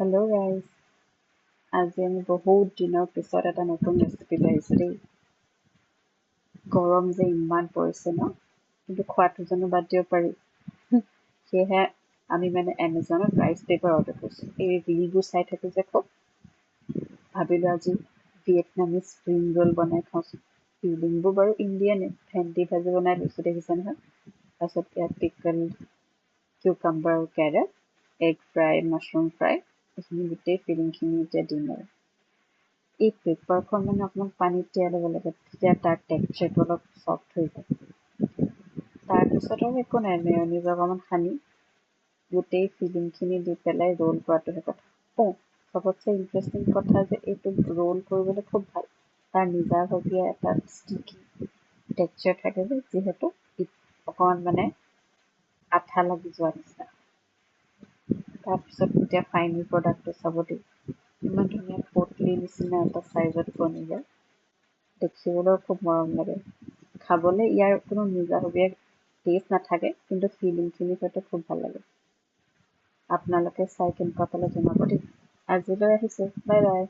Hello guys, আজি আমি বহুত দিনৰ পিছত এটা নতুন ৰেচিপি লৈ আহিছোঁ দেই। গৰম যে ইমান পৰিছে ন, কিন্তু খোৱাটো জানো বাদ দিব পাৰি। সেয়েহে আমি এমাজনত ৰাইচ পেপাৰ অৰ্ডাৰ কৰিছোঁ। এই ৰিলবোৰ চাই থাকোঁ যে খুব ভাবিলোঁ আজি ভিয়েটনামিজ স্প্ৰিং ৰোল বনাই খাওঁচোন। ফিলিংবোৰ বাৰু ইণ্ডিয়ানে, ভেন্দি ভাজি বনাই লৈছোঁ দেখিছে নহয়। তাৰপিছত ইয়াত পিকল, কিউকাম্বাৰ আৰু carat, egg fry, mushroom fry, এইখিনি গোটেই ফিলিংখিনি এতিয়া দিম আৰু এই পেপাৰখন অকণমান পানীত তিয়াই ল'ব লাগে, তেতিয়া তাৰ টেক্সচাৰটো অলপ চফ্ট হৈ যায়। তাৰপিছত আৰু একো নাই, মেয়নিজ অকণমান সানি গোটেই ফিলিংখিনি দি পেলাই ৰোল কৰাটোহে কথা। চবতছে ইণ্টাৰেষ্টিং কথা যে এইটো ৰোল কৰিবলৈ খুব ভাল, তাৰ নিজাববীয়া এটা ষ্টিকি টেক্সচাৰ থাকে যে, যিহেতু অকণমান আঠা লাগি যোৱা নিচিনা। তাৰপিছত এতিয়া ফাইনেল প্ৰডাক্টটো চাব দেই, ইমান ধুনীয়া পটলি নিচিনা এটা চাইজত বনি যায়, দেখিবলৈও খুব মৰম লাগে। খাবলৈ ইয়াৰ কোনো নিজাববীয়া টেষ্ট নাথাকে, কিন্তু ফিলিংখিনিৰ সৈতে খুব ভাল লাগে। আপোনালোকে চাই কেনেকুৱা পালে জনাব দেই। আজিলৈ আহিছোঁ, বাই বাই।